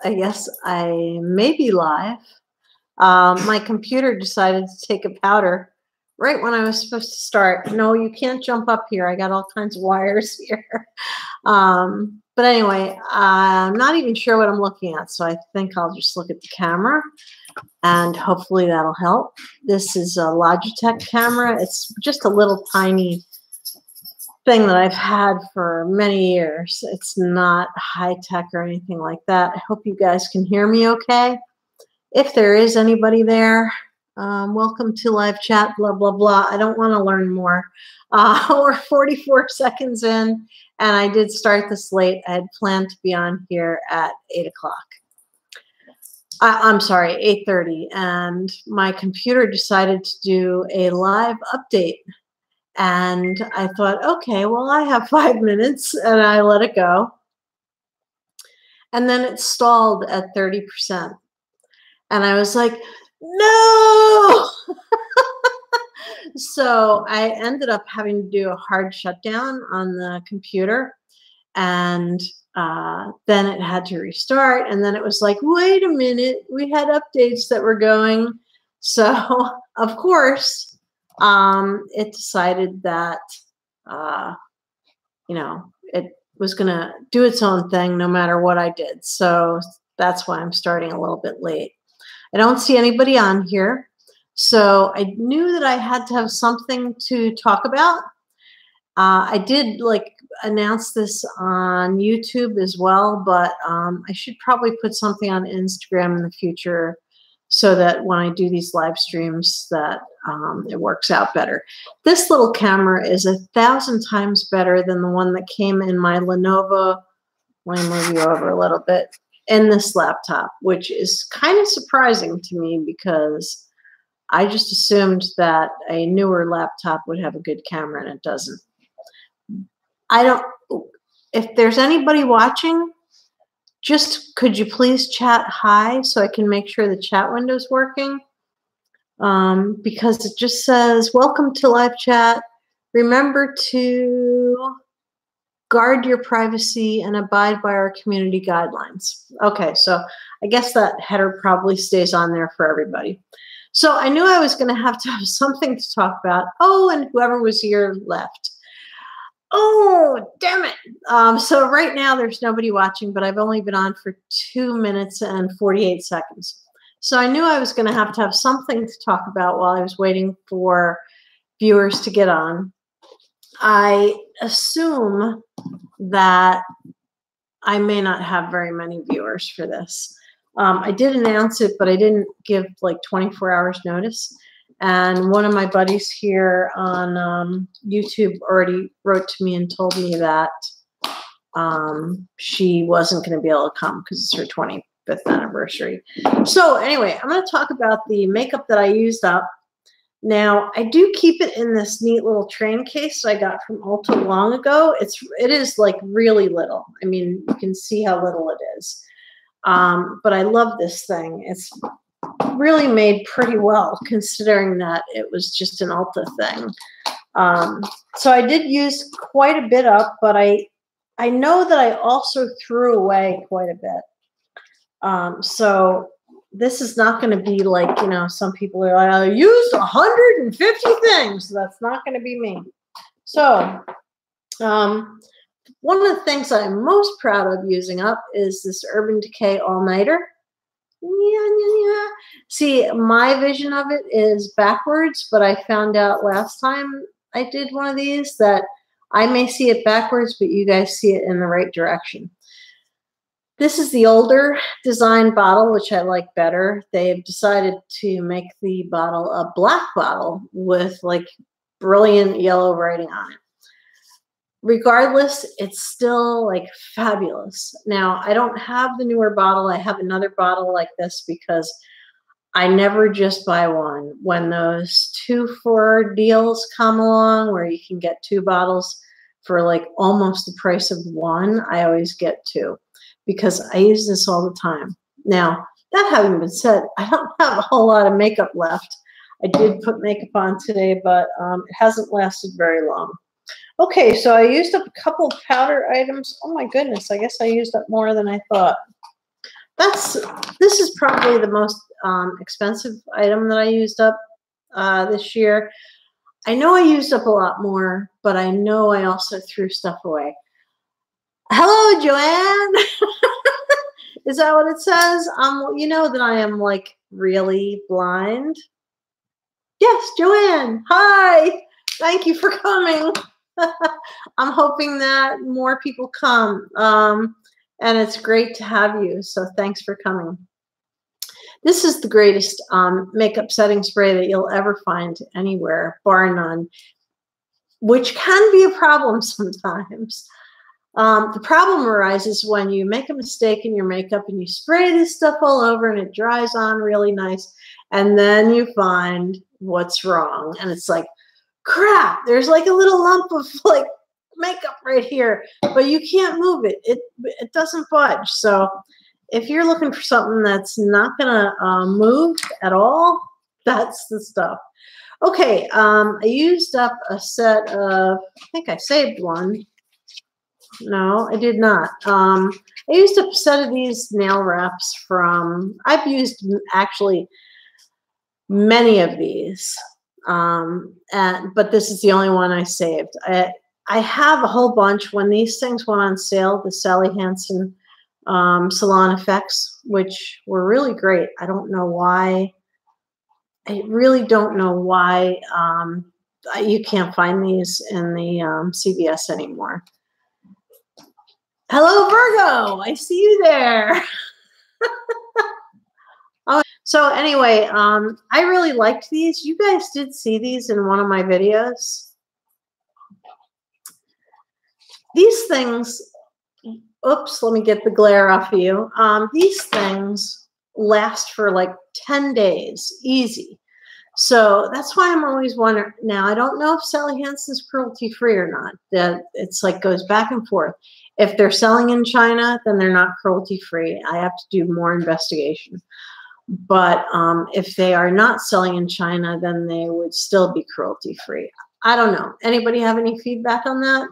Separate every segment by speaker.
Speaker 1: I guess I may be live. My computer decided to take a powder right when I was supposed to start. No, you can't jump up here. I got all kinds of wires here. But anyway, I'm not even sure what I'm looking at, so I think I'll just look at the camera, and hopefully that'll help. This is a Logitech camera. It's just a little tiny thing that I've had for many years. It's not high tech or anything like that. I hope you guys can hear me okay. If there is anybody there, welcome to live chat, blah, blah, blah. I don't want to learn more. We're 44 seconds in, and I did start this late. I had planned to be on here at 8 o'clock. I'm sorry, 8:30, and my computer decided to do a live update. And I thought, okay, well, I have 5 minutes, and I let it go. And then it stalled at 30%. And I was like, no! So I ended up having to do a hard shutdown on the computer. And then it had to restart. And then it was like, wait a minute, we had updates that were going. So, of course, it decided that, it was going to do its own thing no matter what I did. So that's why I'm starting a little bit late. I don't see anybody on here. So I knew that I had to have something to talk about. I did announce this on YouTube as well, but I should probably put something on Instagram in the future so that when I do these live streams that it works out better. This little camera is 1,000 times better than the one that came in my Lenovo. Let me move you over a little bit. In this laptop, which is kind of surprising to me because I just assumed that a newer laptop would have a good camera, and it doesn't. If there's anybody watching, could you please chat hi so I can make sure the chat window's working? Because it just says, welcome to live chat. Remember to guard your privacy and abide by our community guidelines. Okay, so I guess that header probably stays on there for everybody. So I knew I was going to have something to talk about. Oh, and whoever was here left. Oh, damn it. So right now there's nobody watching, but I've only been on for 2 minutes and 48 seconds. So I knew I was going to have something to talk about while I was waiting for viewers to get on. I assume that I may not have very many viewers for this. I did announce it, but I didn't give 24 hours notice. And one of my buddies here on YouTube already wrote to me and told me that she wasn't going to be able to come because it's her 25th anniversary. So anyway, I'm going to talk about the makeup that I used up. Now, I do keep it in this neat little train case I got from Ulta long ago. It is really little. I mean, you can see how little it is. But I love this thing. It's really made pretty well considering that it was just an Ulta thing. So I did use quite a bit up, but I know that I also threw away quite a bit. So this is not going to be some people are like, I used 150 things. That's not going to be me. So one of the things that I'm most proud of using up is this Urban Decay All-Nighter. See, my vision of it is backwards, but I found out last time I did one of these that I may see it backwards, but you guys see it in the right direction. This is the older design bottle, which I like better. They've decided to make the bottle a black bottle with brilliant yellow writing on it. Regardless, it's still fabulous. Now, I don't have the newer bottle. I have another bottle like this because I never just buy one. When those 2-for deals come along where you can get 2 bottles for almost the price of one, I always get 2. Because I use this all the time. Now, that having been said, I don't have a whole lot of makeup left. I did put makeup on today, but it hasn't lasted very long. Okay, so I used up a couple of powder items. Oh my goodness, I guess I used up more than I thought. this is probably the most expensive item that I used up this year. I know I used up a lot more, but I know I also threw stuff away. Hello, Joanne. Is that what it says? You know that I am like really blind. Yes, Joanne. Hi. Thank you for coming. I'm hoping that more people come. And it's great to have you. So thanks for coming. This is the greatest makeup setting spray that you'll ever find anywhere, bar none, which can be a problem sometimes. The problem arises when you make a mistake in your makeup and you spray this stuff all over and it dries on really nice. And then you find what's wrong. And it's like, crap, there's like a little lump of like makeup right here, but you can't move it. It doesn't budge. So if you're looking for something that's not gonna move at all, that's the stuff. Okay, I used up a set of, I think I saved one. No, I did not. I used up a set of these nail wraps from, I've used actually many of these, but this is the only one I saved. I have a whole bunch. When these things went on sale, the Sally Hansen Salon Effects, which were really great. I don't know why. I really don't know why you can't find these in the CVS anymore. Hello, Virgo. I see you there. Oh, so anyway, I really liked these. You guys did see these in one of my videos. These things, oops, let me get the glare off of you. These things last for like 10 days, easy. So that's why I'm always wondering. Now, I don't know if Sally Hansen's cruelty-free or not. That it's like goes back and forth. If they're selling in China, then they're not cruelty-free. I have to do more investigation. But if they are not selling in China, then they would still be cruelty-free. I don't know. Anybody have any feedback on that?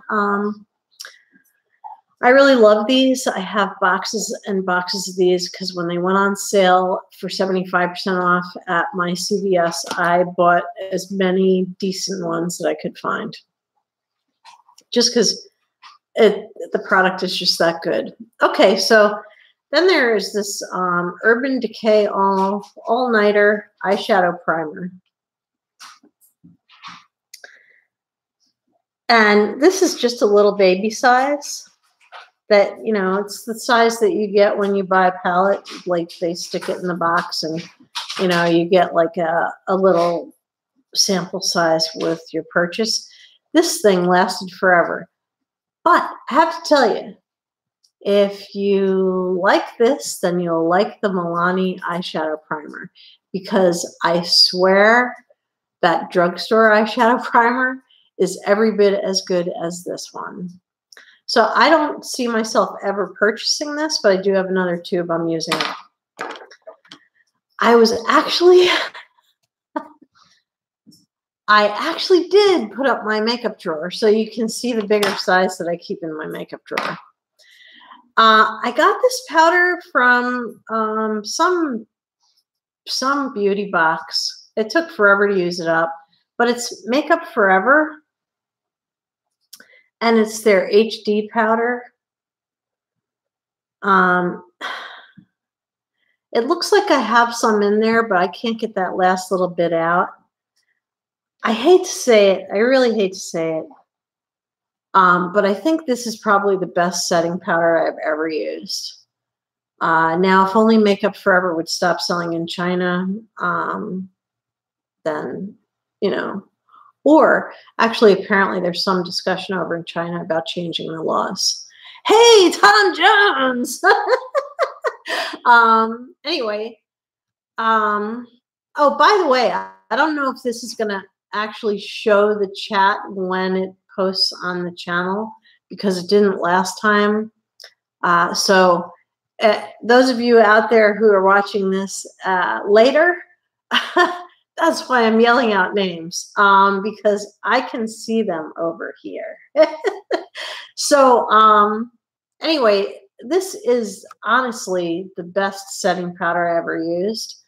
Speaker 1: I really love these. I have boxes and boxes of these because when they went on sale for 75% off at my CVS, I bought as many decent ones that I could find. Just because the product is just that good. Okay, so then there is this Urban Decay All-Nighter Eyeshadow Primer. And this is just a little baby size. That, you know, it's the size that you get when you buy a palette. Like they stick it in the box and, you know, you get like a little sample size with your purchase. This thing lasted forever. But I have to tell you, if you like this, then you'll like the Milani eyeshadow primer, because I swear that drugstore eyeshadow primer is every bit as good as this one. So I don't see myself ever purchasing this, but I do have another tube I'm using. I actually did put up my makeup drawer, so you can see the bigger size that I keep in my makeup drawer. I got this powder from some beauty box. It took forever to use it up, but it's Makeup Forever. And it's their HD powder. It looks like I have some in there, but I can't get that last little bit out. I hate to say it. I really hate to say it. But I think this is probably the best setting powder I've ever used. Now, if only Makeup Forever would stop selling in China, then, you know. Or actually, apparently, there's some discussion over in China about changing the laws. Hey, Tom Jones! Anyway, oh, by the way, I don't know if this is going to actually show the chat when it posts on the channel, because it didn't last time. So those of you out there who are watching this later, that's why I'm yelling out names, because I can see them over here. So anyway, this is honestly the best setting powder I ever used.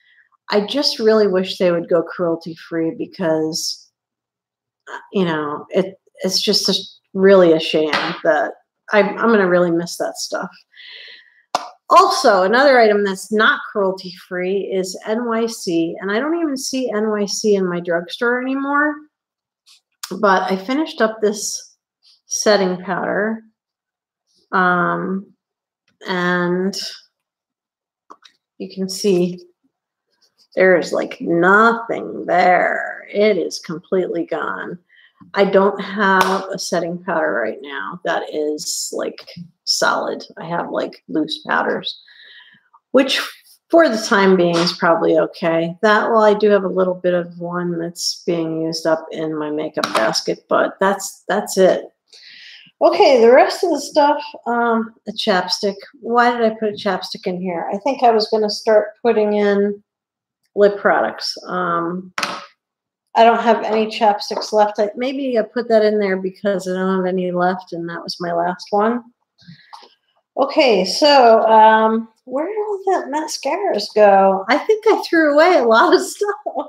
Speaker 1: I just really wish they would go cruelty-free because, you know, it's just really a shame that I'm going to really miss that stuff. Also, another item that's not cruelty-free is NYC, and I don't even see NYC in my drugstore anymore. But I finished up this setting powder, and you can see there's like nothing there. It is completely gone. I don't have a setting powder right now that is like solid. I have like loose powders, which for the time being is probably okay. Well, I do have a little bit of one that's being used up in my makeup basket, but that's it. Okay, the rest of the stuff, a chapstick. Why did I put a chapstick in here? I think I was going to start putting in lip products. I don't have any chapsticks left. Maybe I put that in there because I don't have any left, and that was my last one. Okay, so where did all that mascaras go? I think I threw away a lot of stuff.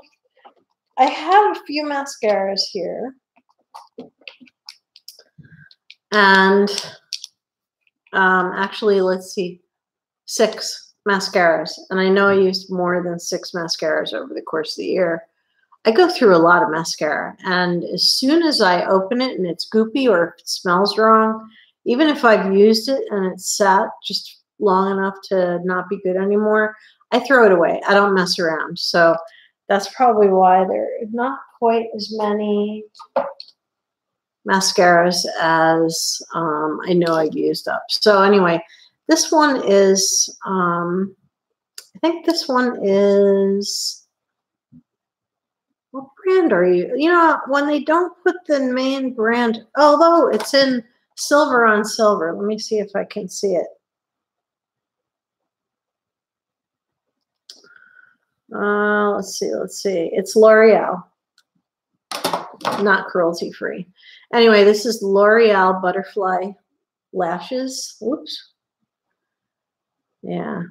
Speaker 1: I have a few mascaras here. And actually, let's see, 6 mascaras. And I know I used more than 6 mascaras over the course of the year. I go through a lot of mascara. And as soon as I open it and it's goopy or if it smells wrong, even if I've used it and it's sat just long enough to not be good anymore, I throw it away. I don't mess around. So that's probably why there are not quite as many mascaras as I know I've used up. So anyway, this one is, I think this one is, what brand are you? You know, when they don't put the main brand, although it's in silver on silver. Let me see if I can see it. Let's see. It's L'Oreal, not cruelty-free. Anyway, this is L'Oreal Butterfly Lashes. Whoops. Yeah.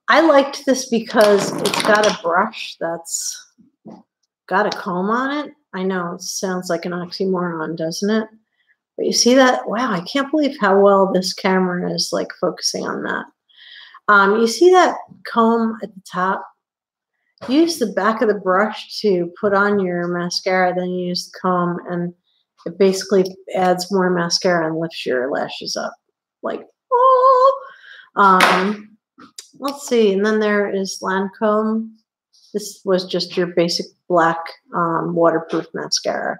Speaker 1: I liked this because it's got a brush that's got a comb on it. I know it sounds like an oxymoron, doesn't it? But you see that? Wow, I can't believe how well this camera is like focusing on that. You see that comb at the top? Use the back of the brush to put on your mascara, then you use the comb, and it basically adds more mascara and lifts your lashes up. Like, oh! Let's see, and then there is Lancome. This was just your basic black waterproof mascara.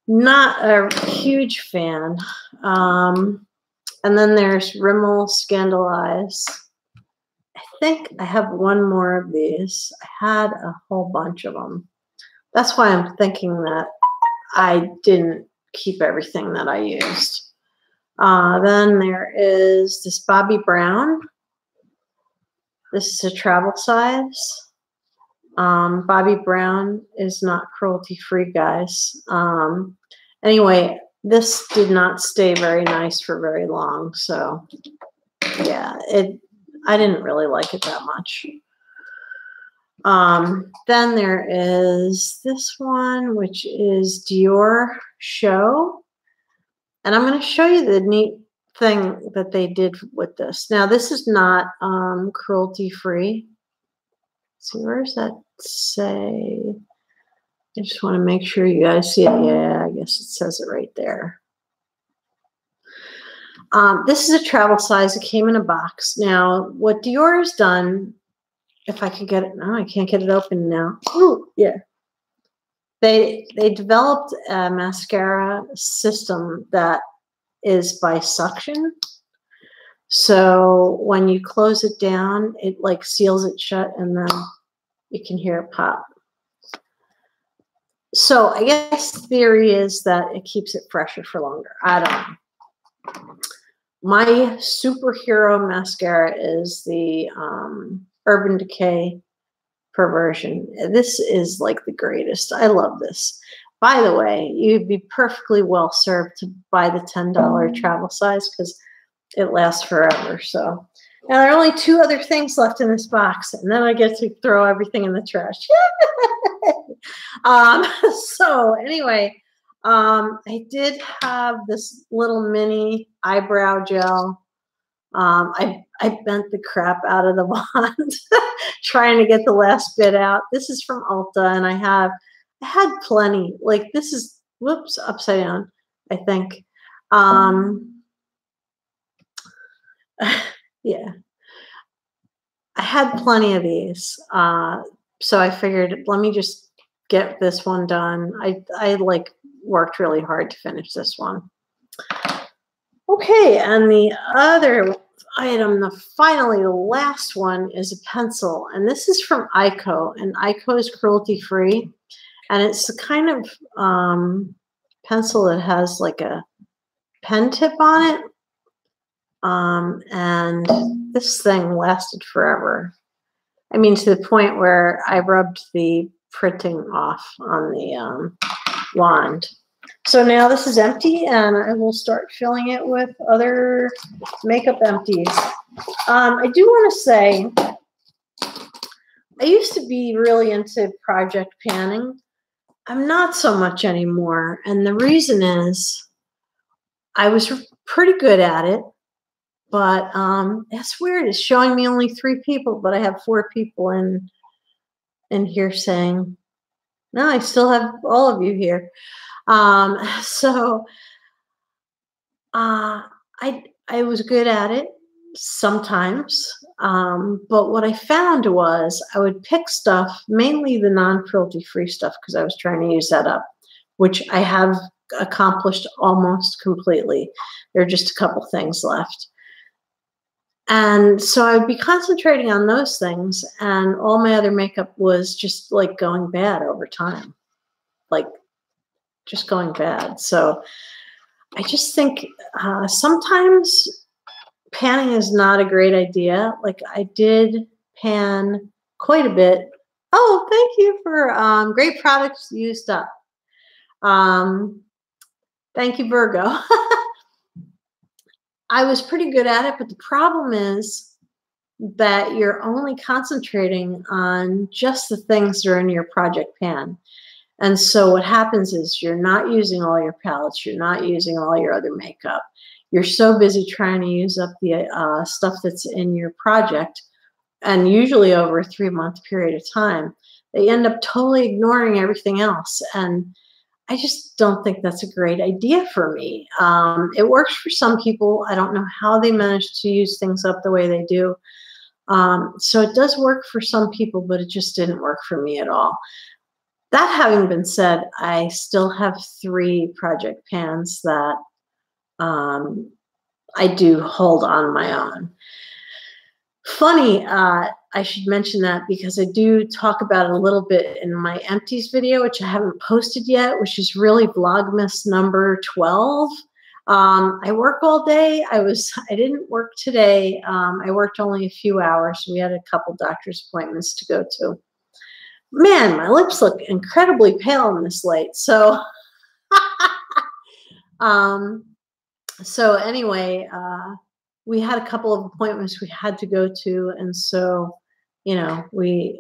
Speaker 1: Not a huge fan. And then there's Rimmel Scandaleyes. I think I have one more of these. I had a whole bunch of them. That's why I'm thinking that I didn't keep everything that I used. Then there is this Bobbi Brown. This is a travel size. Bobbi Brown is not cruelty-free, guys. Anyway, this did not stay very nice for very long. So, yeah, I didn't really like it that much. Then there is this one, which is Dior Show. And I'm going to show you the neat thing that they did with this. Now, this is not cruelty-free. See, where does that say? I just want to make sure you guys see it. Yeah, I guess it says it right there. This is a travel size. It came in a box. Now, what Dior has done, if I could get it, no, I can't get it open now. Oh, yeah. They developed a mascara system that is by suction. So when you close it down, it like seals it shut, and then you can hear it pop. So I guess the theory is that it keeps it fresher for longer. I don't know. My superhero mascara is the Urban Decay Perversion. This is like the greatest. I love this. By the way, you'd be perfectly well served to buy the $10 travel size because it lasts forever. So now there are only 2 other things left in this box, and then I get to throw everything in the trash. So anyway, I did have this little mini eyebrow gel. I bent the crap out of the wand trying to get the last bit out. This is from Ulta, and I had plenty. Like this is, whoops, upside down, I think. Yeah, I had plenty of these. So I figured, let me just get this one done. I like worked really hard to finish this one. Okay, and the other item, finally the last one, is a pencil, and this is from Ico, and Ico is cruelty free, and it's the kind of pencil that has like a pen tip on it, and this thing lasted forever. I mean, to the point where I rubbed the printing off on the wand. So now this is empty, and I will start filling it with other makeup empties. I do want to say, I used to be really into project panning. I'm not so much anymore, and the reason is I was pretty good at it, but that's weird. It's showing me only 3 people, but I have 4 people in here saying, no, I still have all of you here. So I was good at it sometimes, but what I found was I would pick stuff, mainly the non-cruelty free stuff, because I was trying to use that up, which I have accomplished almost completely. There are just a couple things left. And so I would be concentrating on those things, and all my other makeup was just like going bad over time, like just going bad. So I just think sometimes panning is not a great idea. Like I did pan quite a bit. Oh, thank you for great products used up. Thank you, Virgo. I was pretty good at it, but the problem is that you're only concentrating on just the things that are in your project pan. And so what happens is you're not using all your palettes. You're not using all your other makeup. You're so busy trying to use up the stuff that's in your project, and usually over a 3-month period of time, they end up totally ignoring everything else. And I just don't think that's a great idea for me. It works for some people. I don't know how they manage to use things up the way they do. So it does work for some people, but it just didn't work for me at all. That having been said, I still have 3 project pans that I do hold on my own. Funny, I should mention that because I do talk about it a little bit in my empties video, which I haven't posted yet, which is really Vlogmas number 12. I work all day. I didn't work today. I worked only a few hours. We had a couple doctor's appointments to go to. Man, my lips look incredibly pale in this light. So, so anyway, we had a couple of appointments we had to go to, and so, you know, we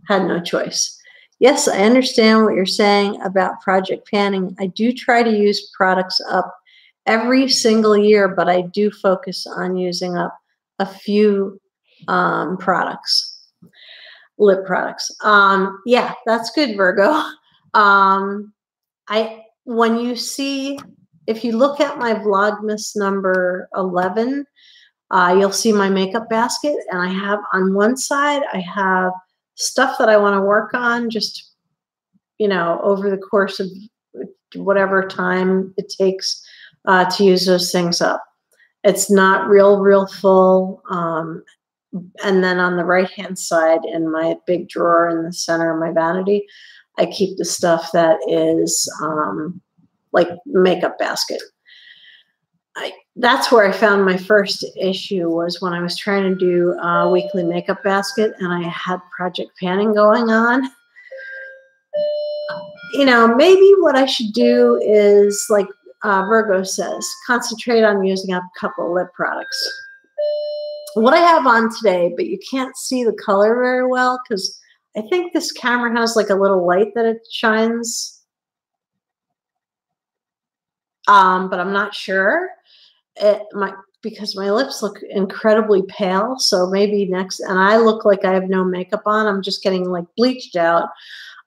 Speaker 1: had no choice. Yes, I understand what you're saying about project panning. I do try to use products up every single year, but I do focus on using up a few products, lip products. Yeah, that's good, Virgo. When you see, if you look at my Vlogmas number 11, you'll see my makeup basket, and I have on one side, I have stuff that I want to work on just, you know, over the course of whatever time it takes to use those things up. It's not real full. And then on the right-hand side in my big drawer in the center of my vanity, I keep the stuff that is like makeup basket. That's where I found my first issue, was when I was trying to do a weekly makeup basket and I had project panning going on. you know, maybe what I should do is, like Virgo says, concentrate on using up a couple of lip products. What I have on today, but you can't see the color very well because I think this camera has like a little light that it shines. But I'm not sure. Because my lips look incredibly pale, so maybe next, and I look like I have no makeup on. I'm just getting like bleached out.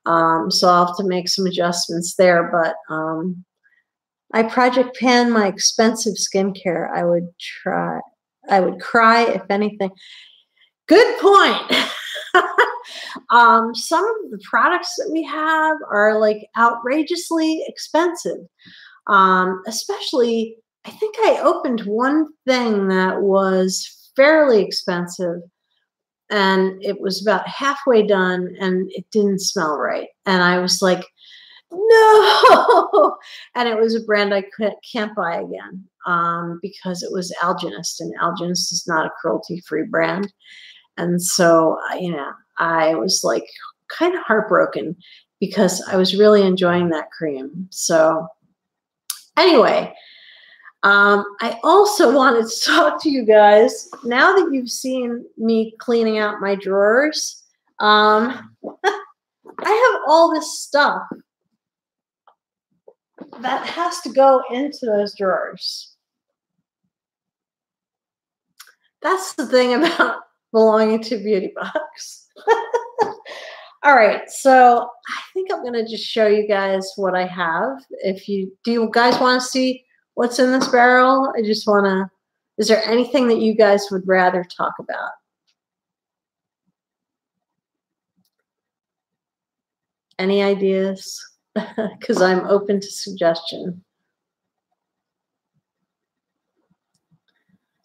Speaker 1: So I'll have to make some adjustments there. But I project pan my expensive skincare. I would cry if anything. Good point. Some of the products that we have are like outrageously expensive. Especially, I think I opened one thing that was fairly expensive, and it was about halfway done, and it didn't smell right. And I was like, no. And it was a brand I can't buy again because it was Alginist, and Alginist is not a cruelty-free brand. And so, you know, I was like kind of heartbroken because I was really enjoying that cream. So anyway, I also wanted to talk to you guys, now that you've seen me cleaning out my drawers. I have all this stuff that has to go into those drawers. That's the thing about belonging to a beauty box. All right, so I think I'm going to just show you guys what I have. Do you guys want to see what's in this barrel? I just want to, is there anything that you guys would rather talk about? Any ideas? Because I'm open to suggestion.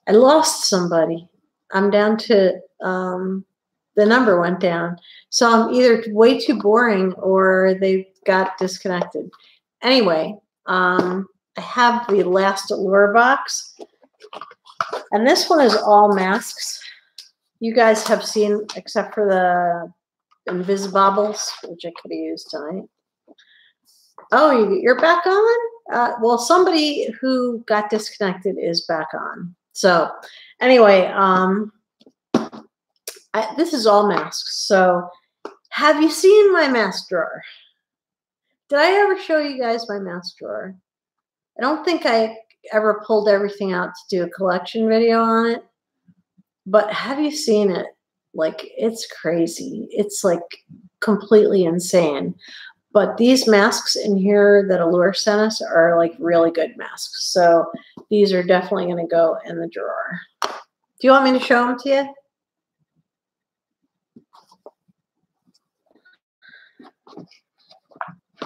Speaker 1: I lost somebody. I'm down to, the number went down. So I'm either way too boring or they got disconnected. Anyway, I have the last Allure box. And this one is all masks. You guys have seen, except for the Invisibobbles, which I could have used tonight. Oh, you're back on? Well, somebody who got disconnected is back on. So anyway, this is all masks. So have you seen my mask drawer? Did I ever show you guys my mask drawer? I don't think I ever pulled everything out to do a collection video on it. But have you seen it? Like, it's crazy. It's like completely insane. But these masks in here that Allure sent us are like really good masks. So these are definitely going to go in the drawer. Do you want me to show them to you?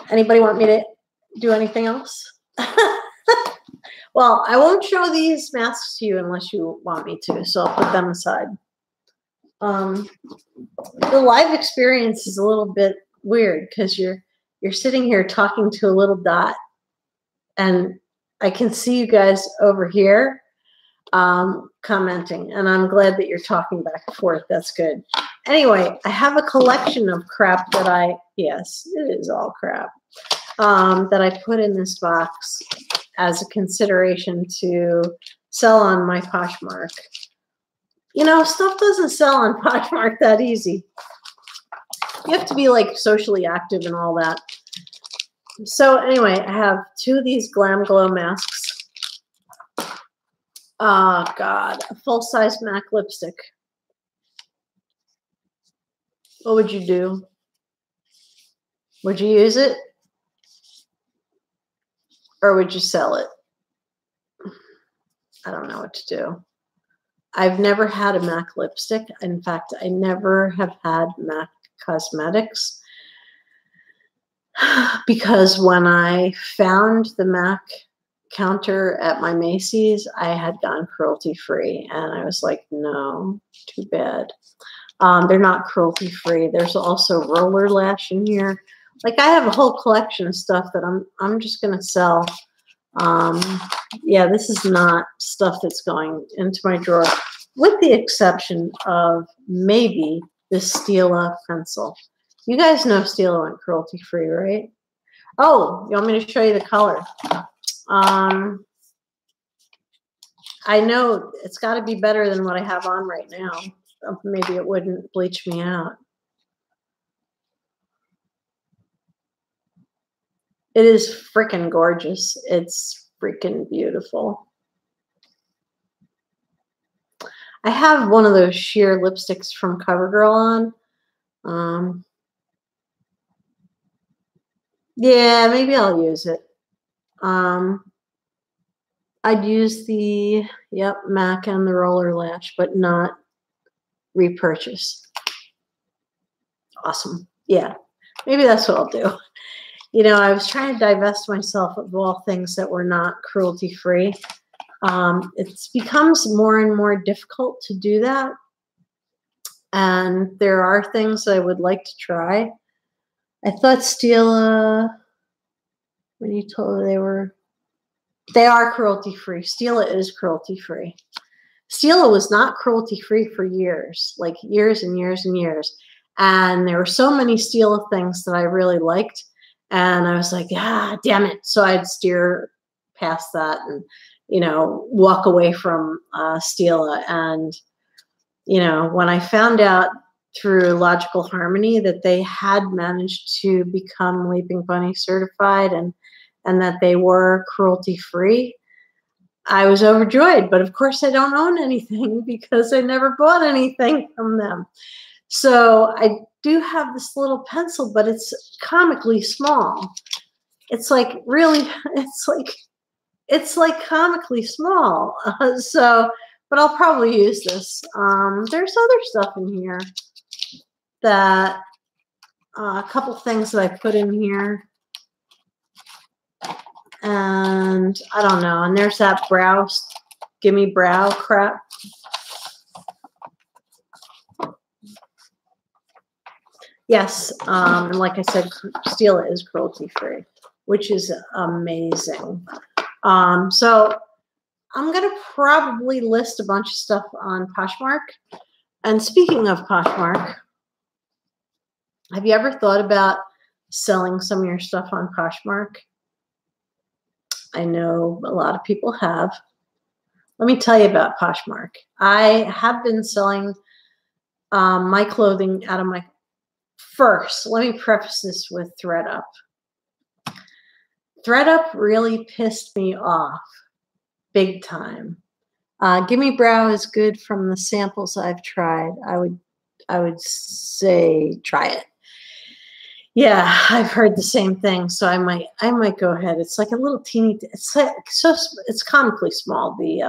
Speaker 1: Anybody want me to do anything else? Well, I won't show these masks to you unless you want me to, so I'll put them aside. The live experience is a little bit weird because you're sitting here talking to a little dot, and I can see you guys over here commenting, and I'm glad that you're talking back and forth. That's good. Anyway, I have a collection of crap that yes, it is all crap, that I put in this box as a consideration to sell on my Poshmark. You know, stuff doesn't sell on Poshmark that easy. You have to be like socially active and all that. So anyway, I have 2 of these Glam Glow masks. Oh God, a full-size MAC lipstick. What would you do? Would you use it? Or would you sell it? I don't know what to do. I've never had a MAC lipstick. In fact, I never have had MAC cosmetics because when I found the MAC counter at my Macy's, I had gone cruelty-free, and I was like, no, too bad. They're not cruelty-free. There's also roller lash in here. Like, I have a whole collection of stuff that I'm just gonna sell. Yeah, this is not stuff that's going into my drawer, with the exception of maybe this Stila pencil. You guys know Stila went cruelty-free, right? Oh, you want me to show you the color? I know it's got to be better than what I have on right now. Maybe it wouldn't bleach me out. It is freaking gorgeous. It's freaking beautiful. I have one of those sheer lipsticks from CoverGirl on. Yeah, maybe I'll use it. I'd use the, MAC and the Roller Lash, but not repurchase. Awesome. Yeah, maybe that's what I'll do. You know, I was trying to divest myself of all things that were not cruelty-free. It becomes more and more difficult to do that. And there are things I would like to try. I thought Stila, when you told her they are cruelty-free. Stila is cruelty-free. Stila was not cruelty-free for years, like years and years and years. And there were so many Stila things that I really liked. And I was like, damn it. So I'd steer past that and, you know, walk away from Stila. And, you know, when I found out through Logical Harmony that they had managed to become Leaping Bunny certified and that they were cruelty-free, I was overjoyed. But of course I don't own anything because I never bought anything from them. So I do have this little pencil, but it's comically small. It's like really, it's like comically small. But I'll probably use this. There's other stuff in here that, a couple things that I put in here. And I don't know. And there's that gimme brow crap. Yes, and like I said, Stila is cruelty-free, which is amazing. So I'm going to probably list a bunch of stuff on Poshmark. And speaking of Poshmark, have you ever thought about selling some of your stuff on Poshmark? I know a lot of people have. Let me tell you about Poshmark. I have been selling my clothing out of my... First, let me preface this with ThredUp. ThredUp really pissed me off big time. Gimme Brow is good from the samples I've tried. I would say try it. Yeah, I've heard the same thing, so I might go ahead. It's like a little teeny. It's like it's comically small. The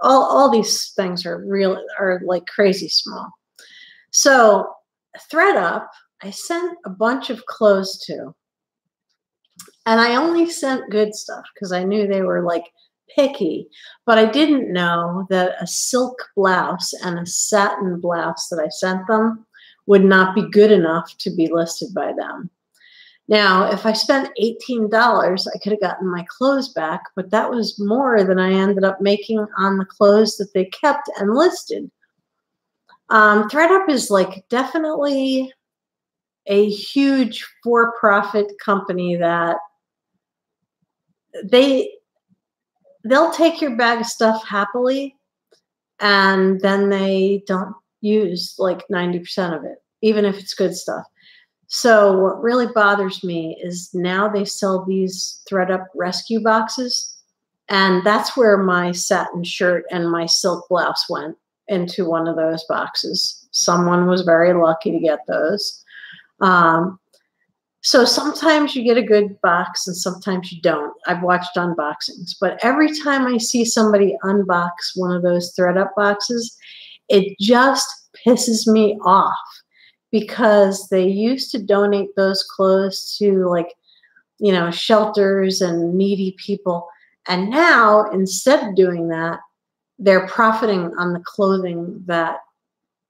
Speaker 1: all these things are like crazy small. So ThredUp, I sent a bunch of clothes to, and I only sent good stuff because I knew they were like picky, but I didn't know that a silk blouse and a satin blouse that I sent them would not be good enough to be listed by them. Now, if I spent $18, I could have gotten my clothes back, but that was more than I ended up making on the clothes that they kept and listed. ThredUp is like definitely a huge for-profit company that they'll take your bag of stuff happily, and then they don't use like 90% of it, even if it's good stuff. So what really bothers me is now they sell these ThredUp rescue boxes, and that's where my satin shirt and my silk blouse went, into one of those boxes. Someone was very lucky to get those. So sometimes you get a good box and sometimes you don't. I've watched unboxings, but every time I see somebody unbox one of those ThredUp boxes, it just pisses me off because they used to donate those clothes to, like, you know, shelters and needy people. And now, instead of doing that, they're profiting on the clothing that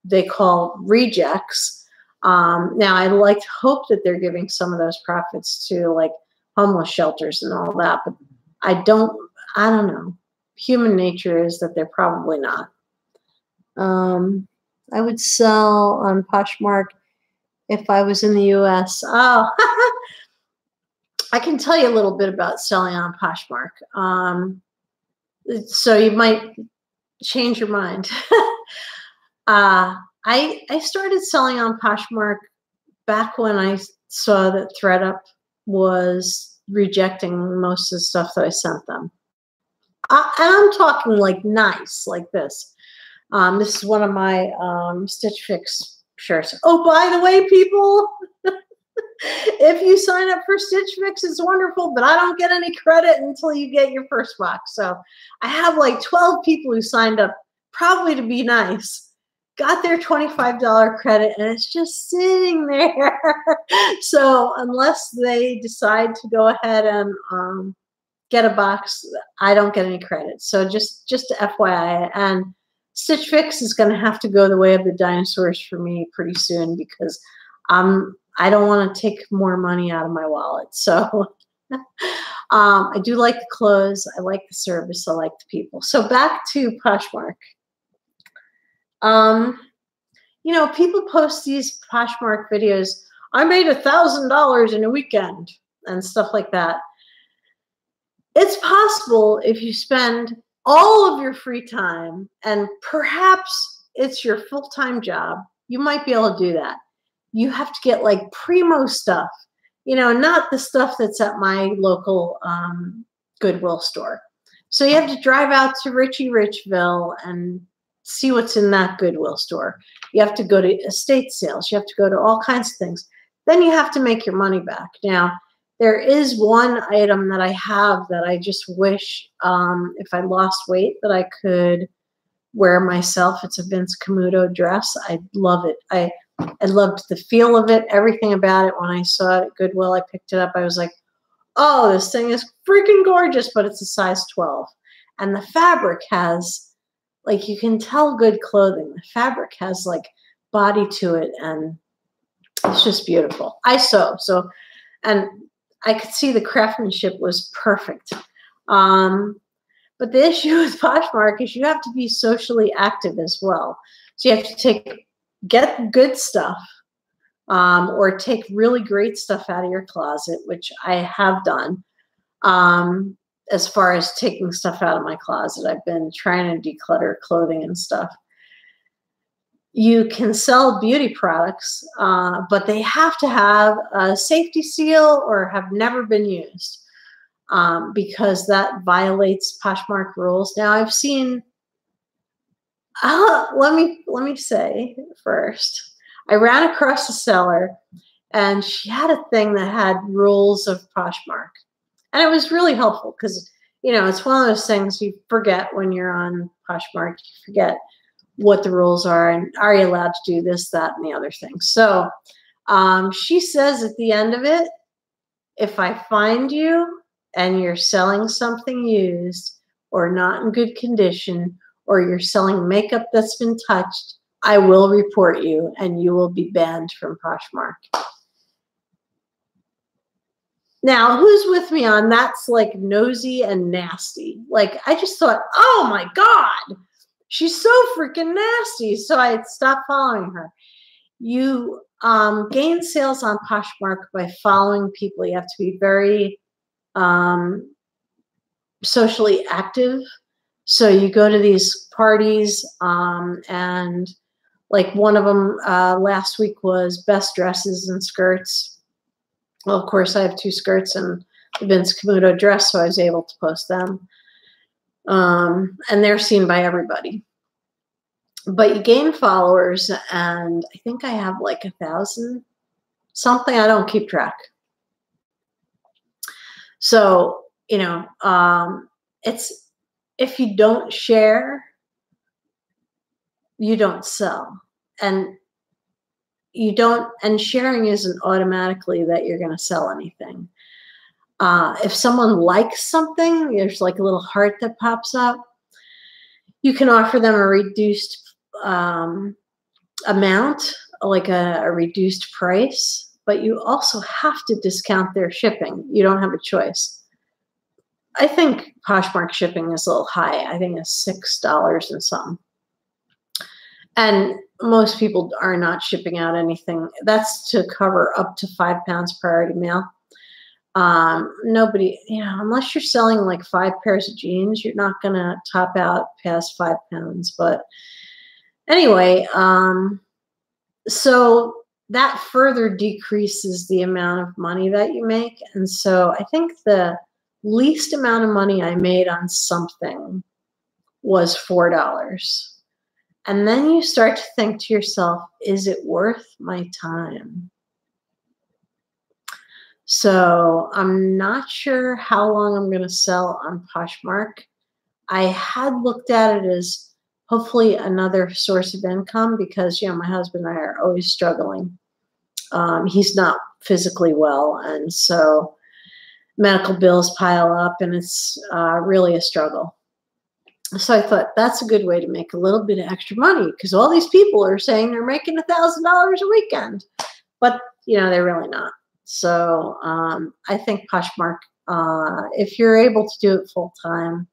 Speaker 1: they call rejects. Now, I like to hope that they're giving some of those profits to like homeless shelters and all that, but I don't know. Human nature is that they're probably not. I would sell on Poshmark if I was in the US. Oh, I can tell you a little bit about selling on Poshmark. So you might change your mind. I started selling on Poshmark back when I saw that ThreadUp was rejecting most of the stuff that I sent them. And I'm talking like nice, like this. This is one of my Stitch Fix shirts. Oh, by the way, people, if you sign up for Stitch Fix, it's wonderful, but I don't get any credit until you get your first box. So I have like 12 people who signed up, probably to be nice, got their $25 credit, and it's just sitting there. So unless they decide to go ahead and get a box, I don't get any credit. So just FYI. And Stitch Fix is going to have to go the way of the dinosaurs for me pretty soon, because I don't want to take more money out of my wallet. So I do like the clothes. I like the service. I like the people. So back to Poshmark. You know, people post these Poshmark videos. I made $1,000 in a weekend and stuff like that. It's possible if you spend all of your free time, and perhaps it's your full-time job, you might be able to do that. You have to get like primo stuff, you know, not the stuff that's at my local Goodwill store. So you have to drive out to Richie Richville and see what's in that Goodwill store. You have to go to estate sales. You have to go to all kinds of things. Then you have to make your money back. Now, there is one item that I have that I just wish, if I lost weight, that I could wear myself. It's a Vince Camuto dress. I love it. I loved the feel of it, everything about it. When I saw it at Goodwill, I picked it up. I was like, oh, this thing is freaking gorgeous, but it's a size 12. And the fabric has, like, you can tell good clothing. The fabric has like body to it, and it's just beautiful. I sew, and I could see the craftsmanship was perfect. But the issue with Poshmark is you have to be socially active as well. So you have to get good stuff, or take really great stuff out of your closet, which I have done. As far as taking stuff out of my closet, I've been trying to declutter clothing and stuff. You can sell beauty products, but they have to have a safety seal or have never been used, because that violates Poshmark rules. Now, I've seen, let me say first, I ran across a seller, and she had a thing that had rules of Poshmark. And it was really helpful because, you know, it's one of those things you forget when you're on Poshmark. You forget what the rules are, and are you allowed to do this, that, and the other thing. So she says at the end of it, if I find you and you're selling something used or not in good condition, or you're selling makeup that's been touched, I will report you and you will be banned from Poshmark. Now, who's with me on that's like nosy and nasty? Like, I just thought, oh my God, she's so freaking nasty. So I stopped following her. You gain sales on Poshmark by following people. You have to be very socially active. So you go to these parties, and like one of them last week was best dresses and skirts. Well, of course, I have 2 skirts and the Vince Camuto dress, so I was able to post them. And they're seen by everybody. But you gain followers, and I think I have like 1,000 something. I don't keep track. So, you know, it's, if you don't share, you don't sell. And you don't, and sharing isn't automatically that you're going to sell anything. If someone likes something, there's like a little heart that pops up. You can offer them a reduced amount, like a reduced price, but you also have to discount their shipping. You don't have a choice. I think Poshmark shipping is a little high. I think it's $6 and something. And most people are not shipping out anything. That's to cover up to 5 pounds priority mail. Nobody, unless you're selling like 5 pairs of jeans, you're not going to top out past 5 pounds. But anyway, so that further decreases the amount of money that you make. And so I think the least amount of money I made on something was $4. And then you start to think to yourself, is it worth my time? So I'm not sure how long I'm going to sell on Poshmark. I had looked at it as hopefully another source of income because, my husband and I are always struggling. He's not physically well, and so medical bills pile up, and it's really a struggle. So I thought that's a good way to make a little bit of extra money because all these people are saying they're making $1,000 a weekend, but they're really not. So I think Poshmark, if you're able to do it full time,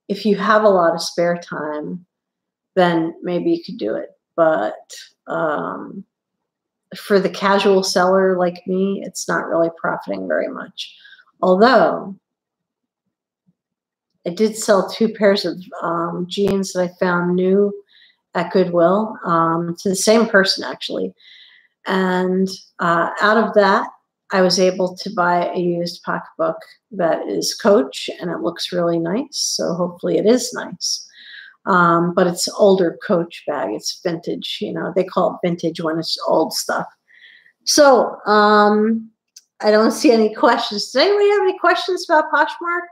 Speaker 1: if you have a lot of spare time, then maybe you could do it. But for the casual seller like me, it's not really profiting very much. Although I did sell 2 pairs of jeans that I found new at Goodwill to the same person, actually. And out of that, I was able to buy a used pocketbook that is Coach, and it looks really nice. So hopefully it is nice. But it's older Coach bag. It's vintage. They call it vintage when it's old stuff. So I don't see any questions. Does anybody have any questions about Poshmark?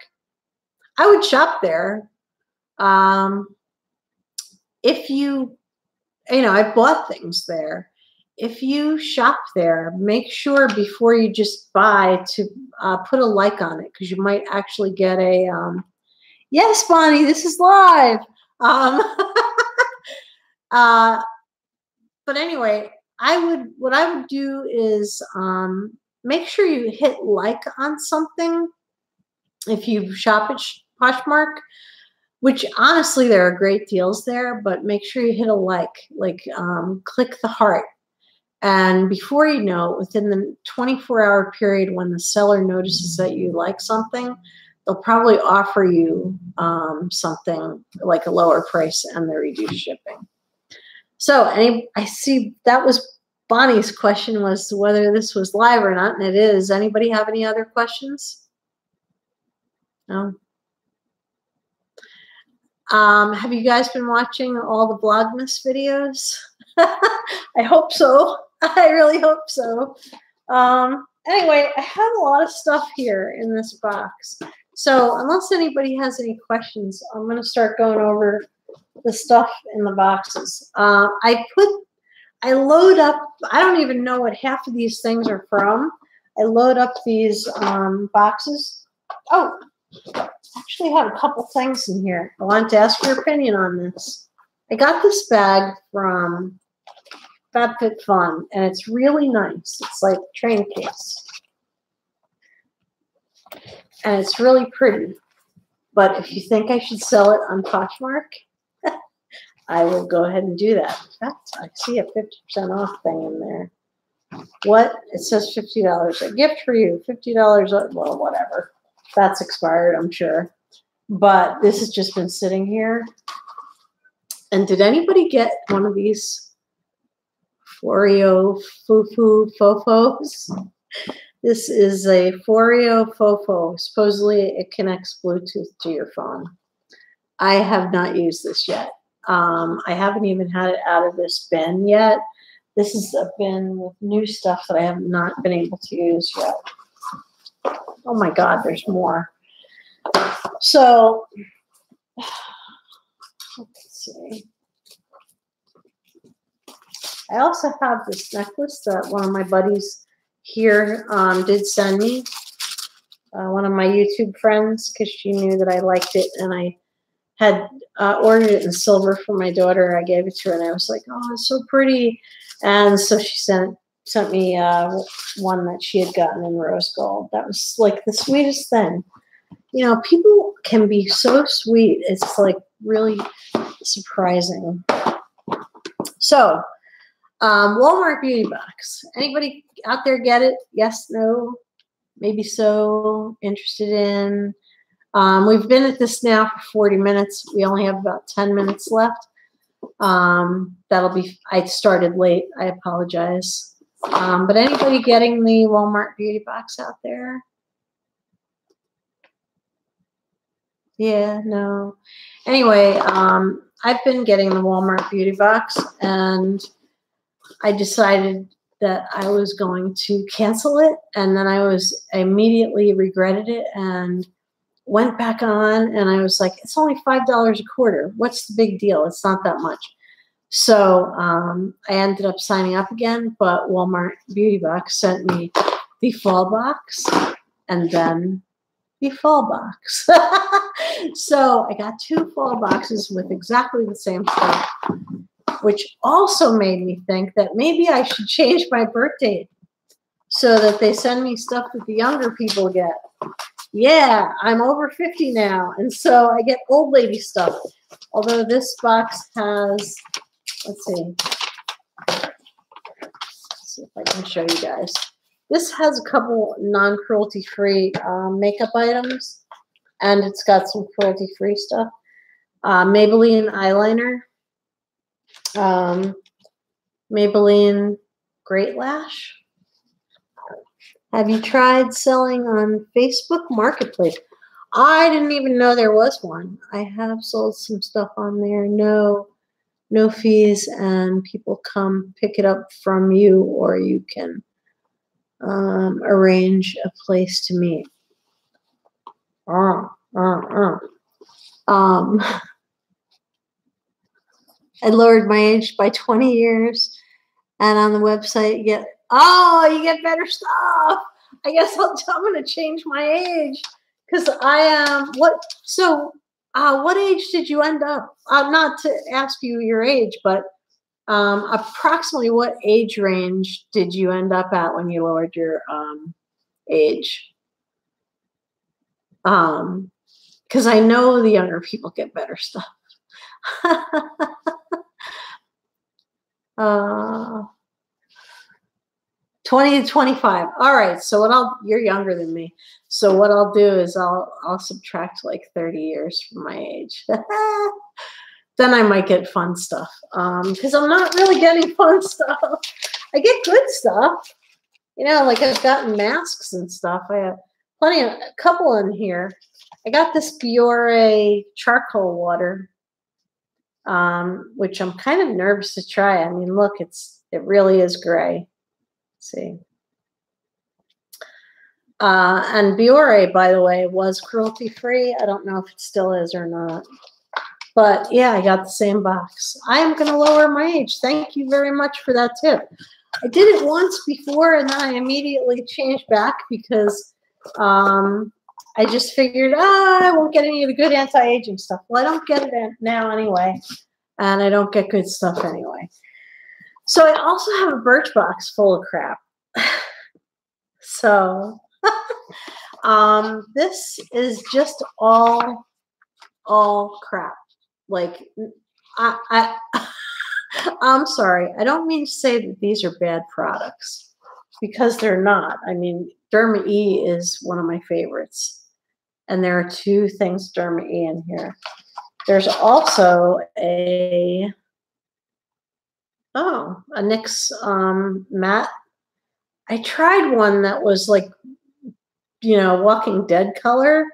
Speaker 1: I would shop there. If I bought things there. If you shop there, make sure before you just buy to put a like on it because you might actually get a, yes, Bonnie, this is live. But anyway, what I would do is make sure you hit like on something if you shop at Poshmark, which honestly, there are great deals there, but make sure you hit a like click the heart. And before you know it, within the 24-hour period when the seller notices that you like something, they'll probably offer you something like a lower price and the reduced shipping. So I see that was Bonnie's question, was whether this was live or not, and it is. Anybody have any other questions? No? Have you guys been watching all the VLOGmas videos? I hope so. I really hope so. Anyway, I have a lot of stuff here in this box. So unless anybody has any questions, I'm going to start going over the stuff in the boxes. I load up, I don't even know what half of these things are from. I load up these boxes. Oh, I actually have a couple things in here. I wanted to ask your opinion on this. I got this bag from FabFitFun, and it's really nice. It's like a train case. And it's really pretty. But if you think I should sell it on Poshmark, I will go ahead and do that. In fact, I see a 50% off thing in there. What? It says $50. A gift for you. $50. Well, whatever. That's expired, I'm sure. But this has just been sitting here. And did anybody get one of these Foreo Fufu Fofos? This is a Foreo Fofo. Supposedly it connects Bluetooth to your phone. I have not used this yet. I haven't even had it out of this bin yet. This is a bin with new stuff that I have not been able to use yet. Oh my God, there's more. So, let's see. I also have this necklace that one of my buddies here did send me. One of my YouTube friends, because she knew that I liked it, and I had ordered it in silver for my daughter. I gave it to her, and I was like, "Oh, it's so pretty." And so she sent me one that she had gotten in rose gold. That was like the sweetest thing. People can be so sweet. It's like really surprising. So, Walmart beauty box. Anybody out there get it? Yes, no? maybe so interested in. We've been at this now for 40 minutes. We only have about 10 minutes left. I started late. I apologize. But anybody getting the Walmart beauty box out there? Yeah, no. Anyway, I've been getting the Walmart beauty box, and I decided that I was going to cancel it, and then I immediately regretted it and went back on, and I was like, it's only $5 a quarter. What's the big deal? It's not that much. So I ended up signing up again, but Walmart Beauty Box sent me the fall box and then the fall box. So I got 2 fall boxes with exactly the same stuff, which also made me think that maybe I should change my birth date so that they send me stuff that the younger people get. Yeah, I'm over 50 now, and so I get old lady stuff. Although this box has, let's see if I can show you guys. This has a couple non-cruelty-free makeup items, and it's got some cruelty-free stuff. Maybelline eyeliner, Maybelline Great Lash. Have you tried selling on Facebook Marketplace? I didn't even know there was one. I have sold some stuff on there. No fees, and people come pick it up from you, or you can arrange a place to meet. I lowered my age by 20 years, and on the website you get better stuff. I guess I'm going to change my age, because I am what age did you end up? Not to ask you your age, but approximately what age range did you end up at when you lowered your age? Because I know the younger people get better stuff. 20 to 25. All right. So you're younger than me. So what I'll do is I'll subtract like 30 years from my age. Then I might get fun stuff. Because I'm not really getting fun stuff. I get good stuff. Like I've gotten masks and stuff. I have a couple in here. I got this Biore charcoal water, which I'm kind of nervous to try. I mean, look, it really is gray. See. And Biore, by the way, was cruelty-free. I don't know if it still is or not. But yeah, I got the same box. I am going to lower my age. Thank you very much for that tip. I did it once before, and then I immediately changed back because I just figured, I won't get any of the good anti-aging stuff. Well, I don't get it now anyway, and I don't get good stuff anyway. So I also have a Birchbox full of crap. So this is just all crap. Like I'm sorry. I don't mean to say that these are bad products, because they're not. I mean, Derma E is one of my favorites, and there are 2 things Derma E in here. There's also a NYX matte. I tried one that was like, Walking Dead color.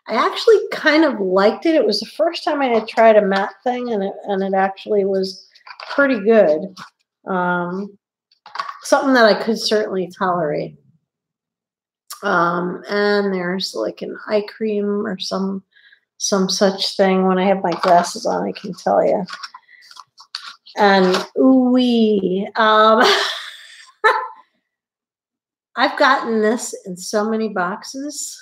Speaker 1: I actually kind of liked it. It was the first time I had tried a matte thing, and it actually was pretty good. Something that I could certainly tolerate. And there's like an eye cream or some such thing. When I have my glasses on, I can tell you. And ooh-wee. I've gotten this in so many boxes.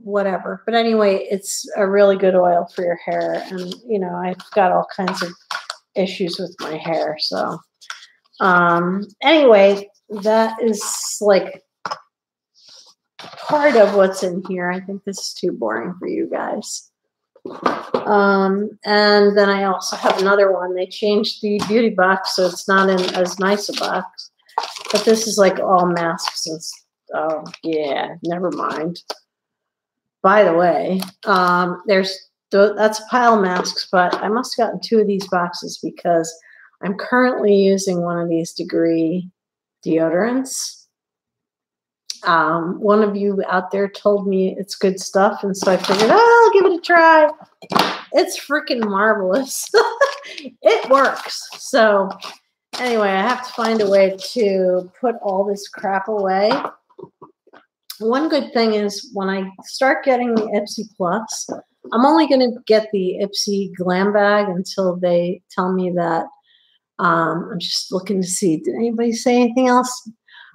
Speaker 1: Whatever. But anyway, it's a really good oil for your hair. And, I've got all kinds of issues with my hair. So, anyway, that is like part of what's in here. I think this is too boring for you guys. And then I also have another one. They changed the beauty box, so it's not in as nice a box. But this is like all masks and oh yeah, never mind. By the way, that's a pile of masks, but I must have gotten 2 of these boxes because I'm currently using one of these Degree deodorants. One of you out there told me it's good stuff, and so I figured, oh, I'll give it a try. It's freaking marvelous. It works. So anyway, I have to find a way to put all this crap away. One good thing is when I start getting the Ipsy Plus, I'm only going to get the Ipsy Glam Bag until they tell me that. I'm just looking to see, did anybody say anything else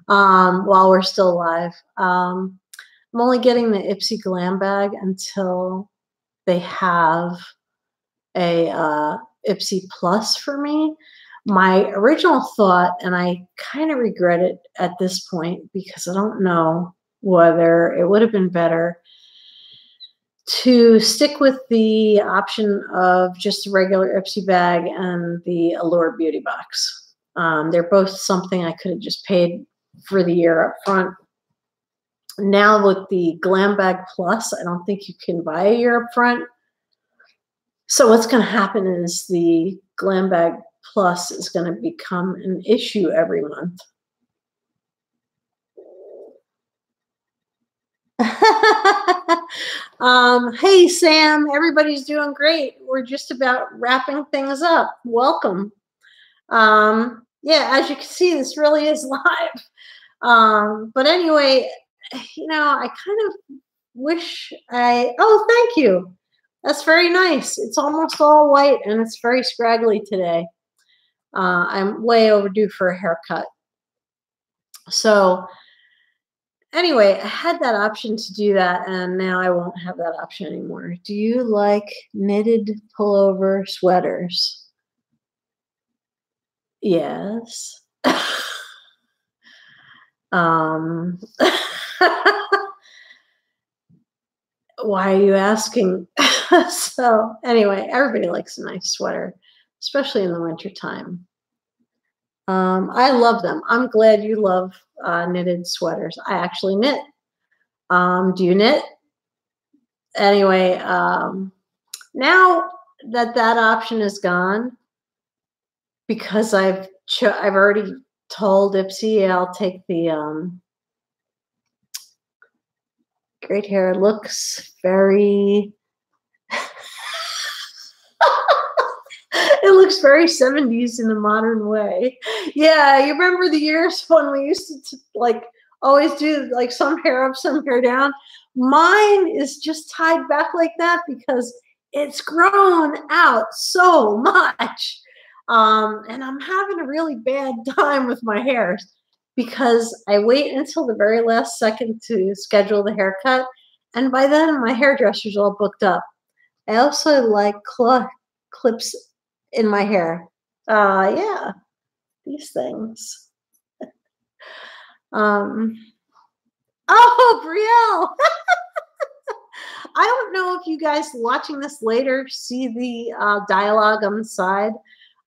Speaker 1: while we're still live? I'm only getting the Ipsy Glam Bag until they have a Ipsy Plus for me. My original thought, and I kind of regret it at this point because I don't know whether it would have been better to stick with the option of just a regular Ipsy bag and the Allure Beauty Box. They're both something I could have just paid for the year up front. Now with the Glam Bag Plus, I don't think you can buy a year up front. So what's going to happen is the Glam Bag Plus is going to become an issue every month. Hey, Sam, everybody's doing great. We're just about wrapping things up. welcome. Yeah, as you can see, this really is live. But anyway, you know, I kind of wish oh, thank you. That's very nice. It's almost all white and it's very scraggly today. I'm way overdue for a haircut. So anyway, I had that option to do that, and now I won't have that option anymore. Do you like knitted pullover sweaters? Yes. Why are you asking? So anyway, everybody likes a nice sweater, especially in the wintertime. I love them. I'm glad you love knitted sweaters. I actually knit. Do you knit? Anyway, now that option is gone, because I've already told Ipsy I'll take the great hair. Looks very it looks very 70s in a modern way. Yeah, you remember the years when we used to like always do like some hair up, some hair down? Mine is just tied back like that because it's grown out so much. And I'm having a really bad time with my hair because I wait until the very last second to schedule the haircut. And by then my hairdresser's all booked up. I also like clips in my hair. Yeah, these things. Oh, Brielle. I don't know if you guys watching this later see the dialogue on the side,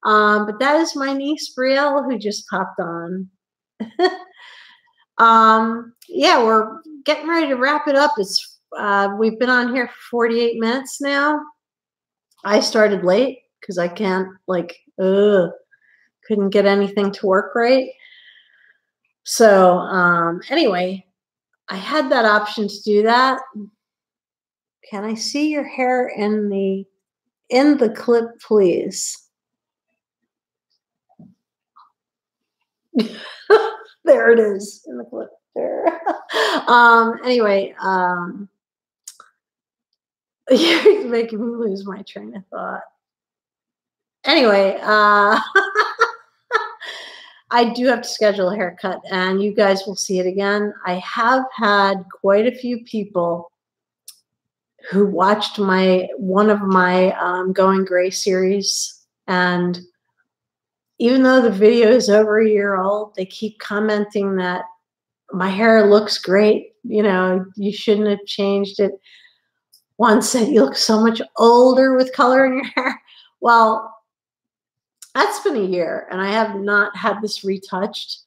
Speaker 1: but that is my niece, Brielle, who just popped on. Yeah, we're getting ready to wrap it up. It's we've been on here for 48 minutes now. I started late because I can't, like, couldn't get anything to work right. So anyway, I had that option to do that. Can I see your hair in the clip, please? There it is in the clip there. Anyway, you're making me lose my train of thought. Anyway, I do have to schedule a haircut, and you guys will see it again. I have had quite a few people who watched one of my Going Gray series, and even though the video is over a year old, they keep commenting that my hair looks great. You know, you shouldn't have changed it. One said, you look so much older with color in your hair. Well, that's been a year, and I have not had this retouched.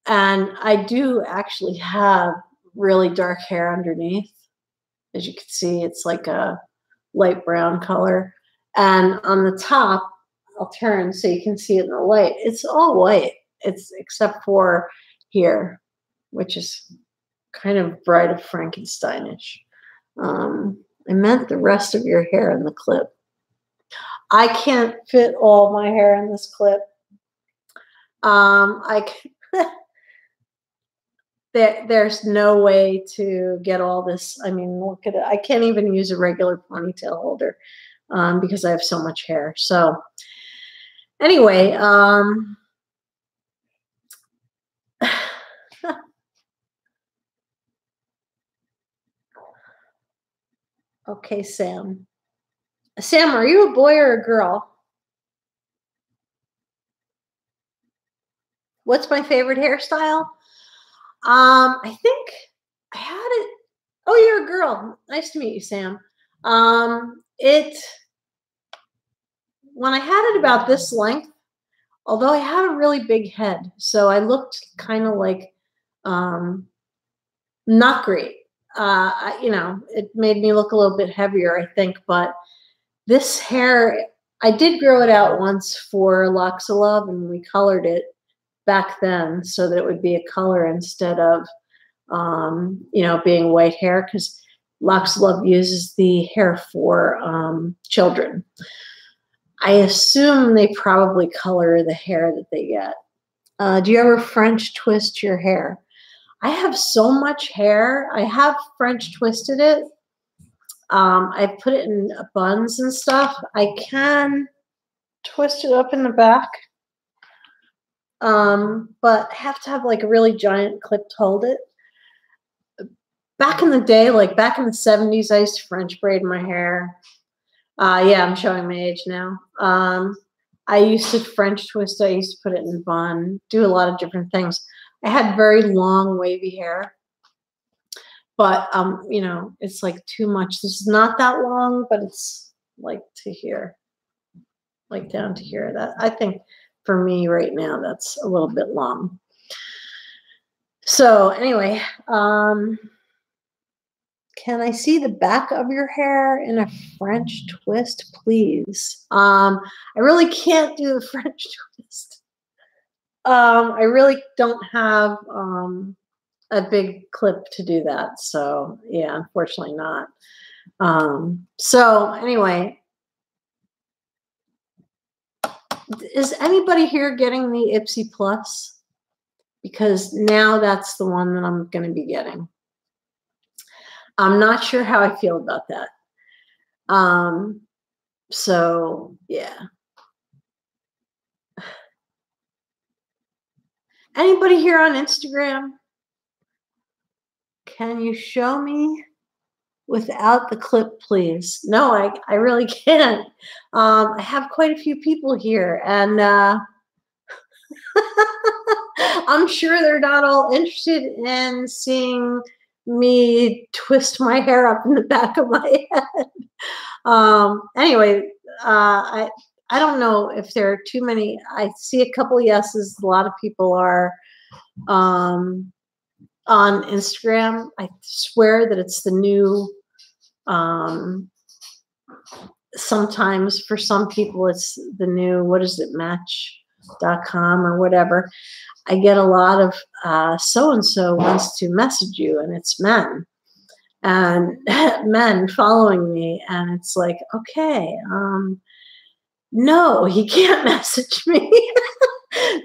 Speaker 1: And I do actually have really dark hair underneath. As you can see, it's like a light brown color. And on the top, I'll turn so you can see it in the light. It's all white. It's except for here, which is kind of Bride of Frankensteinish. I meant the rest of your hair in the clip. I can't fit all my hair in this clip. There's no way to get all this. I mean, look at it. I can't even use a regular ponytail holder because I have so much hair. So anyway, okay, Sam. Sam, are you a boy or a girl? What's my favorite hairstyle? I think I had it. Oh, you're a girl. Nice to meet you, Sam. When I had it about this length, although I had a really big head, so I looked kind of like not great. You know, it made me look a little bit heavier, I think. But this hair, I did grow it out once for Locks of Love, and we colored it back then so that it would be a color instead of, you know, being white hair, because Locks of Love uses the hair for children. I assume they probably color the hair that they get. Do you ever French twist your hair? I have so much hair. I have French twisted it. I put it in buns and stuff. I can twist it up in the back. But I have to have like a really giant clip to hold it. Back in the day, like back in the 70s, I used to French braid my hair. Yeah, I'm showing my age now. I used to French twist. I used to put it in a bun, do a lot of different things. I had very long, wavy hair. But, you know, it's like too much. This is not that long, but it's like to here, like down to here. That I think for me right now, that's a little bit long. So anyway, can I see the back of your hair in a French twist, please? I really can't do the French twist. I really don't have a big clip to do that. So yeah, unfortunately not. So anyway, is anybody here getting the Ipsy Plus? Because now that's the one that I'm going to be getting. I'm not sure how I feel about that. So yeah. Anybody here on Instagram? Can you show me without the clip, please? No, I really can't. I have quite a few people here, and I'm sure they're not all interested in seeing me twist my hair up in the back of my head. Anyway, I don't know if there are too many. I see a couple yeses. A lot of people are on Instagram. I swear that it's the new, sometimes for some people it's the new, what is it, Match.com or whatever. I get a lot of so-and-so wants to message you, and it's men. And men following me, and it's like, okay, no, he can't message me.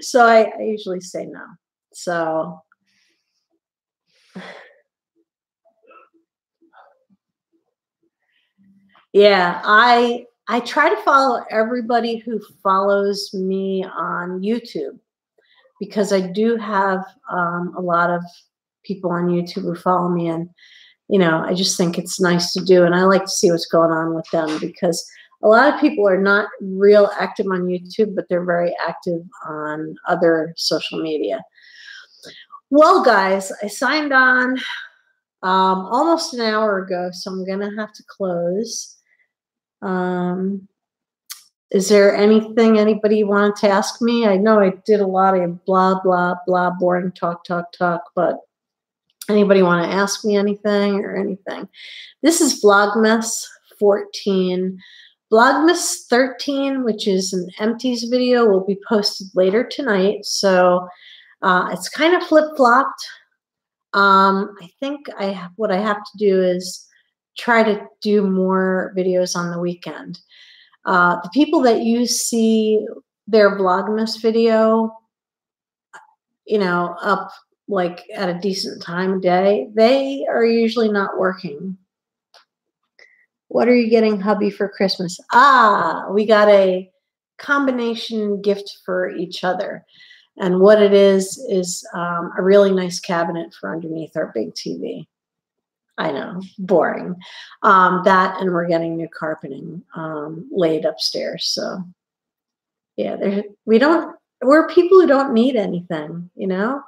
Speaker 1: So I usually say no. So yeah, I try to follow everybody who follows me on YouTube, because I do have a lot of people on YouTube who follow me, and you know, I just think it's nice to do, and I like to see what's going on with them, because a lot of people are not real active on YouTube, but they're very active on other social media. Well, guys, I signed on almost an hour ago, so I'm going to have to close. Is there anything anybody wanted to ask me? I know I did a lot of blah, blah, blah, boring talk, but anybody want to ask me anything or anything? This is Vlogmas 14. Vlogmas 13, which is an empties video, will be posted later tonight. So it's kind of flip-flopped. I think what I have to do is try to do more videos on the weekend. The people that you see their Vlogmas video, you know, up like at a decent time of day, they are usually not working. What are you getting hubby for Christmas? We got a combination gift for each other. And what it is a really nice cabinet for underneath our big TV. I know, boring. That, and we're getting new carpeting laid upstairs. So yeah, we're people who don't need anything, you know?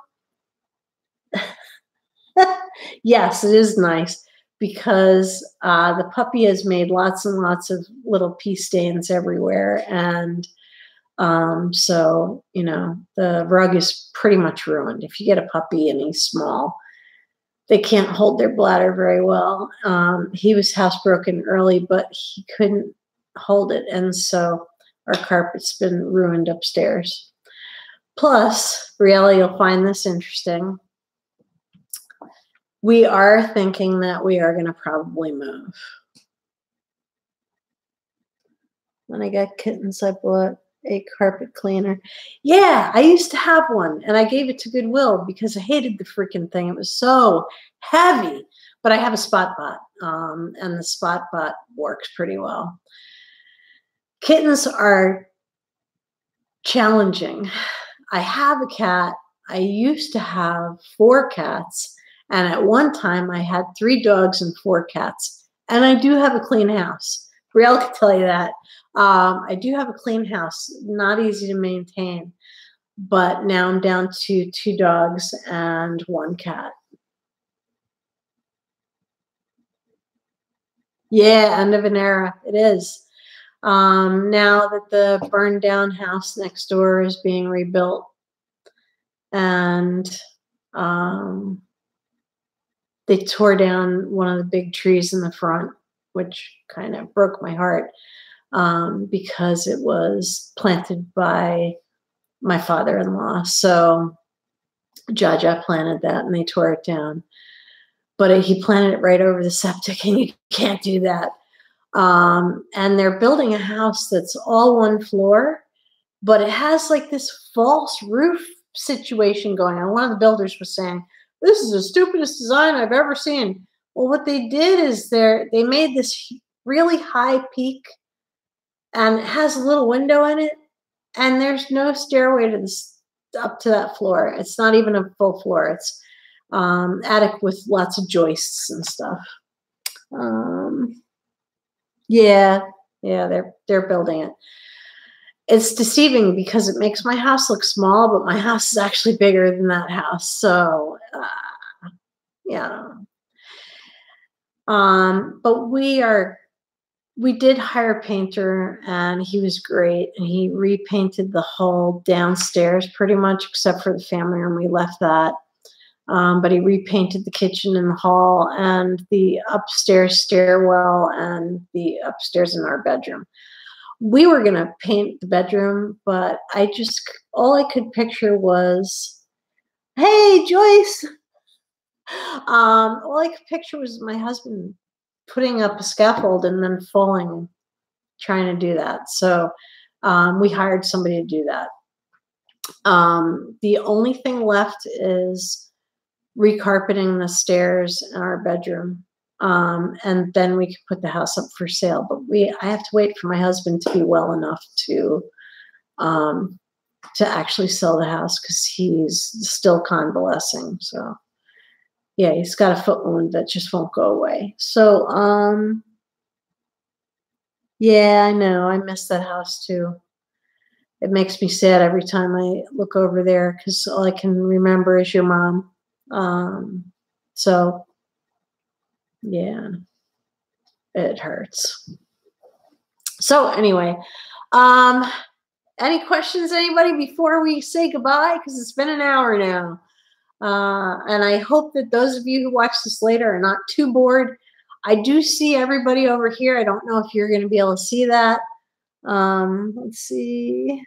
Speaker 1: Yes, it is nice because the puppy has made lots and lots of little pee stains everywhere. And so, you know, the rug is pretty much ruined. If you get a puppy and he's small, they can't hold their bladder very well. He was housebroken early, but he couldn't hold it. And so our carpet's been ruined upstairs. Plus, Brielle, you'll find this interesting. We are thinking that we are going to probably move. When I got kittens, I bought a carpet cleaner. Yeah, I used to have one, and I gave it to Goodwill because I hated the freaking thing. It was so heavy. But I have a Spot Bot, and the Spot Bot works pretty well. Kittens are challenging. I have a cat. I used to have 4 cats. And at one time, I had 3 dogs and 4 cats. And I do have a clean house. Brielle can tell you that. I do have a clean house. Not easy to maintain. But now I'm down to 2 dogs and 1 cat. Yeah, end of an era. It is. Now that the burned down house next door is being rebuilt. And they tore down one of the big trees in the front, which kind of broke my heart because it was planted by my father-in-law. So Jaja planted that, and they tore it down. But he planted it right over the septic, and you can't do that. And they're building a house that's all 1 floor, but it has like this false roof situation going on. One of the builders was saying, "This is the stupidest design I've ever seen." Well, what they did is they made this really high peak, and it has a little window in it, and there's no stairway up to that floor. It's not even a full floor. It's attic with lots of joists and stuff. Yeah, they're building it. It's deceiving because it makes my house look small, but my house is actually bigger than that house. So, yeah. But we did hire a painter, and he was great. And he repainted the whole downstairs pretty much, except for the family room. We left that. But he repainted the kitchen and the hall and the upstairs stairwell and the upstairs in our bedroom. We were going to paint the bedroom, but all I could picture was, "Hey, Joyce." All I could picture was my husband putting up a scaffold and then falling, trying to do that. So we hired somebody to do that. The only thing left is recarpeting the stairs in our bedroom. And then we could put the house up for sale. But I have to wait for my husband to be well enough to actually sell the house because he's still convalescing. So yeah, he's got a foot wound that just won't go away. So yeah, I know. I miss that house too. It makes me sad every time I look over there because all I can remember is your mom. So yeah, it hurts. So anyway, Any questions, anybody, before we say goodbye? Because it's been an hour now. And I hope that those of you who watch this later are not too bored. I do see everybody over here. I don't know if you're going to be able to see that. Let's see.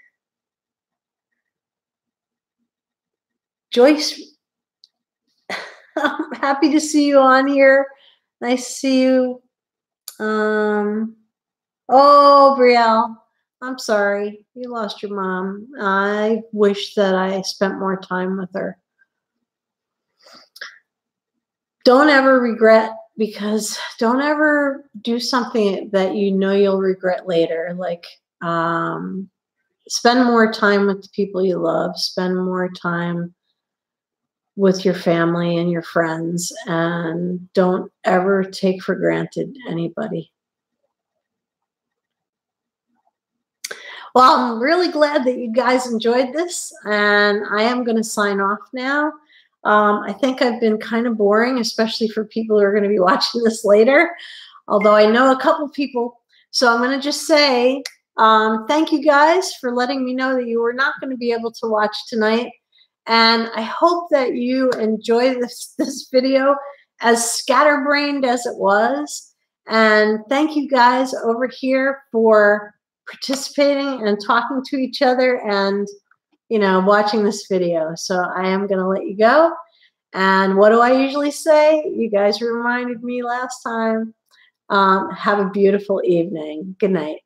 Speaker 1: Joyce, I'm happy to see you on here. Nice to see you. Oh, Brielle, I'm sorry. You lost your mom. I wish that I spent more time with her. Don't ever regret, because don't ever do something that you know you'll regret later. Like, spend more time with the people you love. Spend more time with your family and your friends, and don't ever take for granted anybody. Well, I'm really glad that you guys enjoyed this, and I am going to sign off now. I think I've been kind of boring, especially for people who are going to be watching this later, although I know a couple people. So I'm going to just say thank you guys for letting me know that you were not going to be able to watch tonight. And I hope that you enjoy this video, as scatterbrained as it was. And thank you guys over here for participating and talking to each other and, you know, watching this video. So I am going to let you go. And what do I usually say? You guys reminded me last time. Have a beautiful evening. Good night.